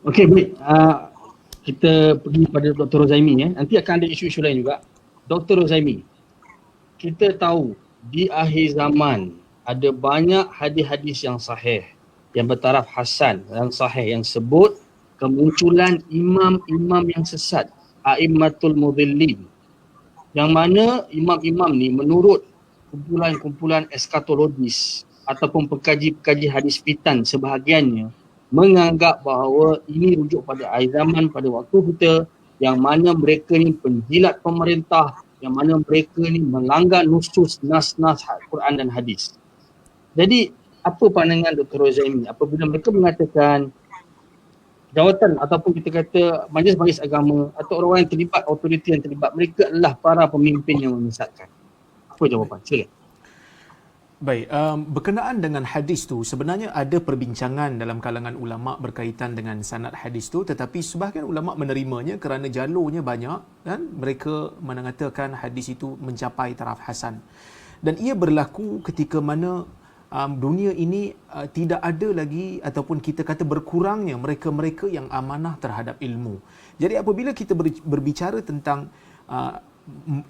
Okey, baik. Kita pergi pada Dr. Rozaimi ya. Nanti akan ada isu-isu lain juga. Dr. Rozaimi, kita tahu di akhir zaman ada banyak hadis-hadis yang sahih yang bertaraf hasan yang sahih yang sebut kemunculan imam-imam yang sesat, a'immatul mudhillin, yang mana imam-imam ni menurut kumpulan-kumpulan eskatologis ataupun pekaji-pekaji hadis fitan sebahagiannya menganggap bahawa ini rujuk pada akhir zaman pada waktu kita, yang mana mereka ni penjilat pemerintah, yang mana mereka ni melanggar nusus nas-nas Quran dan hadis. Jadi apa pandangan Dr. Rozaimi apabila mereka mengatakan jawatan ataupun kita kata majlis-majlis agama atau orang-orang yang terlibat, autoriti yang terlibat, mereka adalah para pemimpin yang menyesatkan? Apa jawapan? Silakan. Baik, berkenaan dengan hadis tu sebenarnya ada perbincangan dalam kalangan ulama berkaitan dengan sanad hadis tu, tetapi sebahagian ulama menerimanya kerana jalurnya banyak dan mereka mengatakan hadis itu mencapai taraf hasan. Dan ia berlaku ketika mana dunia ini tidak ada lagi ataupun kita kata berkurangnya mereka-mereka yang amanah terhadap ilmu. Jadi apabila kita berbicara tentang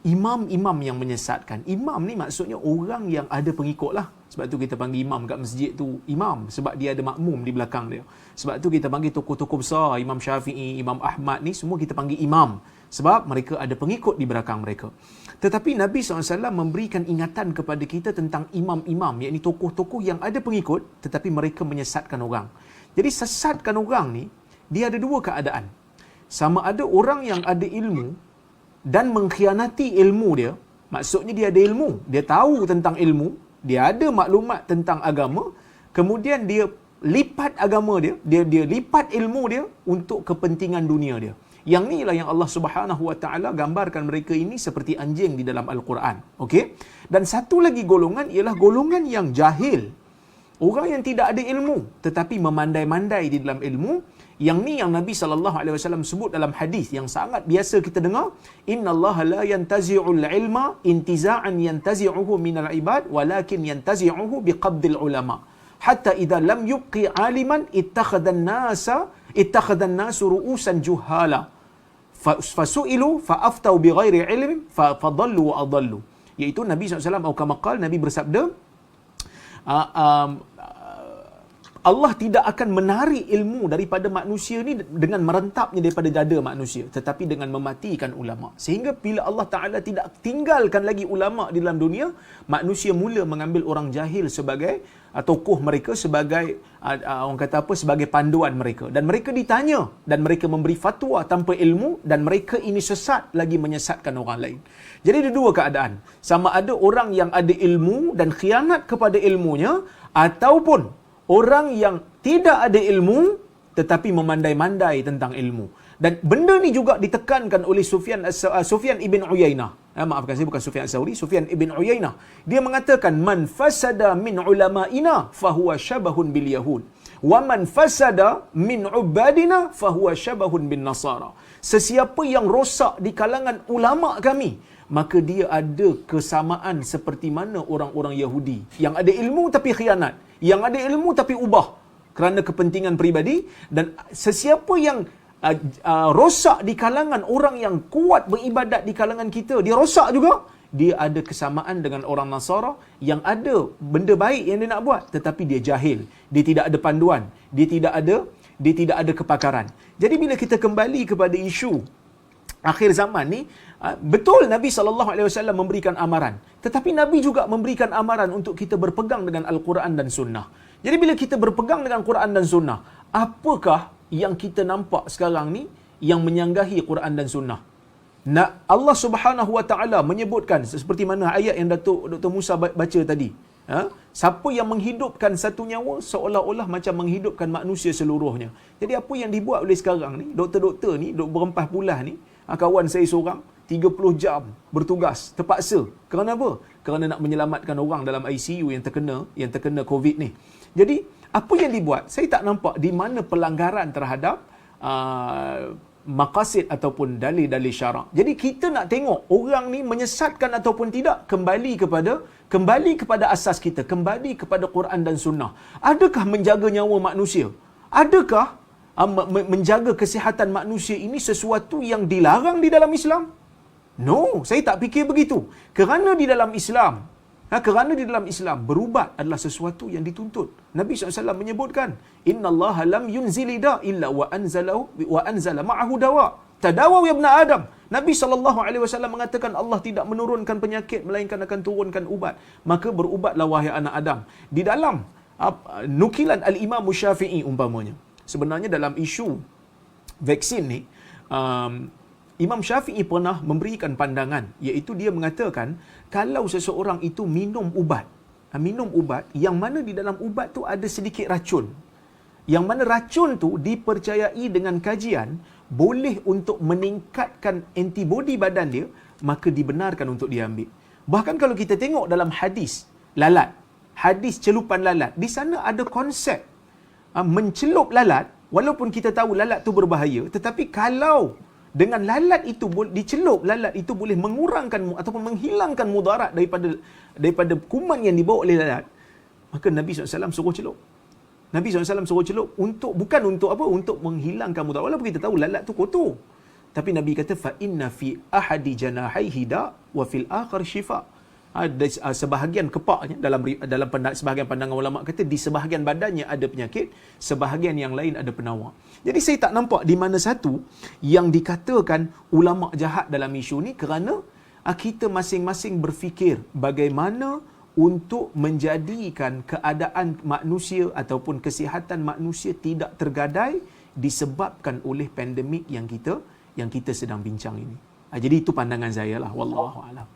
imam-imam yang menyesatkan. Imam ni maksudnya orang yang ada pengikut lah. Sebab tu kita panggil imam kat masjid tu imam. Sebab dia ada makmum di belakang dia. Sebab tu kita panggil tokoh-tokoh besar. Imam Syafi'i, Imam Ahmad ni semua kita panggil imam. Sebab mereka ada pengikut di belakang mereka. Tetapi Nabi SAW memberikan ingatan kepada kita tentang imam-imam. Iaitu tokoh-tokoh yang ada pengikut tetapi mereka menyesatkan orang. Jadi sesatkan orang ni, dia ada dua keadaan. Sama ada orang yang ada ilmu dan mengkhianati ilmu dia, maksudnya dia ada ilmu, dia tahu tentang ilmu, dia ada maklumat tentang agama, kemudian dia lipat agama dia, dia lipat ilmu dia untuk kepentingan dunia dia. Yang ni lah yang Allah Subhanahu Wa Taala gambarkan mereka ini seperti anjing di dalam Al-Quran. Okey? Dan satu lagi golongan ialah golongan yang jahil. Orang yang tidak ada ilmu tetapi memandai-mandai di dalam ilmu. Yang ni yang Nabi SAW sebut dalam hadis yang sangat biasa kita dengar, innallaha la yantazi'ul ilma intiza'an yantazi'uhu minal ibad walakin yantazi'uhu biqabdil ulama hatta idza lam yubqi 'aliman ittakhadhan nasu ru'usan juhala fasu'ilu fa'aftau bighairi ilmin fadallu wa adallu. Iaitu Nabi SAW atau kama qala, Nabi bersabda, Allah tidak akan menarik ilmu daripada manusia ni dengan merentapnya daripada dada manusia, tetapi dengan mematikan ulama. Sehingga bila Allah Ta'ala tidak tinggalkan lagi ulama di dalam dunia, manusia mula mengambil orang jahil sebagai tokoh mereka, sebagai orang kata apa, sebagai panduan mereka. Dan mereka ditanya dan mereka memberi fatwa tanpa ilmu, dan mereka ini sesat lagi menyesatkan orang lain. Jadi ada dua keadaan. Sama ada orang yang ada ilmu dan khianat kepada ilmunya, ataupun orang yang tidak ada ilmu tetapi memandai-mandai tentang ilmu. Dan benda ni juga ditekankan oleh Sufyan ibn Uyainah. Maafkan saya, bukan Sufyan Ats-Tsauri, Sufyan ibn Uyainah. Dia mengatakan, man fasada min ulama'ina fahuwa syabahun bil yahud. Wa man fasada min ubadina fahuwa syabahun bin nasara. Sesiapa yang rosak di kalangan ulama kami, maka dia ada kesamaan seperti mana orang-orang Yahudi yang ada ilmu tapi khianat, yang ada ilmu tapi ubah kerana kepentingan peribadi. Dan sesiapa yang rosak di kalangan orang yang kuat beribadat di kalangan kita, dia rosak juga. Dia ada kesamaan dengan orang Nasara yang ada benda baik yang dia nak buat tetapi dia jahil, dia tidak ada panduan, dia tidak ada kepakaran. Jadi bila kita kembali kepada isu akhir zaman ni, betul Nabi SAW memberikan amaran, tetapi Nabi juga memberikan amaran untuk kita berpegang dengan Al-Quran dan Sunnah. Jadi bila kita berpegang dengan Quran dan Sunnah, apakah yang kita nampak sekarang ni yang menyanggahi Quran dan Sunnah? Allah Subhanahu Wa Taala menyebutkan seperti mana ayat yang Dr. Musa baca tadi. Siapa yang menghidupkan satu nyawa seolah-olah macam menghidupkan manusia seluruhnya. Jadi apa yang dibuat oleh sekarang ni, doktor-doktor ni, berempah pulas ni, kawan saya seorang 30 jam bertugas terpaksa. Kerana apa? Kerana nak menyelamatkan orang dalam ICU yang terkena COVID ni. Jadi apa yang dibuat? Saya tak nampak di mana pelanggaran terhadap maqasid ataupun dalil-dalil syarak. Jadi kita nak tengok orang ni menyesatkan ataupun tidak, kembali kepada asas kita, kembali kepada Quran dan Sunnah. Adakah menjaga nyawa manusia? Adakah menjaga kesihatan manusia ini sesuatu yang dilarang di dalam Islam? No, saya tak fikir begitu. Kerana di dalam Islam, berubat adalah sesuatu yang dituntut. Nabi SAW menyebutkan, Inna Allah lam yunzili da illa wa anzala ma'ahu dawa. Tadawaw ya ibn Adam. Nabi SAW mengatakan Allah tidak menurunkan penyakit melainkan akan turunkan ubat. Maka berubatlah wahai anak Adam. Di dalam nukilan Al-Imam Syafi'i umpamanya, sebenarnya dalam isu vaksin ni, Imam Syafi'i pernah memberikan pandangan, iaitu dia mengatakan kalau seseorang itu minum ubat yang mana di dalam ubat tu ada sedikit racun, yang mana racun tu dipercayai dengan kajian boleh untuk meningkatkan antibodi badan dia, maka dibenarkan untuk diambil. Bahkan kalau kita tengok dalam hadis lalat, hadis celupan lalat, di sana ada konsep mencelup lalat, walaupun kita tahu lalat tu berbahaya, tetapi kalau dengan lalat itu dicelup, lalat itu boleh mengurangkan ataupun menghilangkan mudarat daripada kuman yang dibawa oleh lalat, maka Nabi SAW suruh celup. Nabi SAW suruh celup bukan untuk apa? Untuk menghilangkan mudarat. Walaupun kita tahu lalat tu kotor. Tapi Nabi kata fa inna fi ahadi janahaihi da wa fil akhar shifa. Ada sebahagian kepaknya dalam sebahagian pandangan ulama kata di sebahagian badannya ada penyakit, sebahagian yang lain ada penawar. Jadi saya tak nampak di mana satu yang dikatakan ulama jahat dalam isu ni, kerana kita masing-masing berfikir bagaimana untuk menjadikan keadaan manusia ataupun kesihatan manusia tidak tergadai disebabkan oleh pandemik yang kita sedang bincang ini. Jadi itu pandangan saya lah, wallahu a'lam.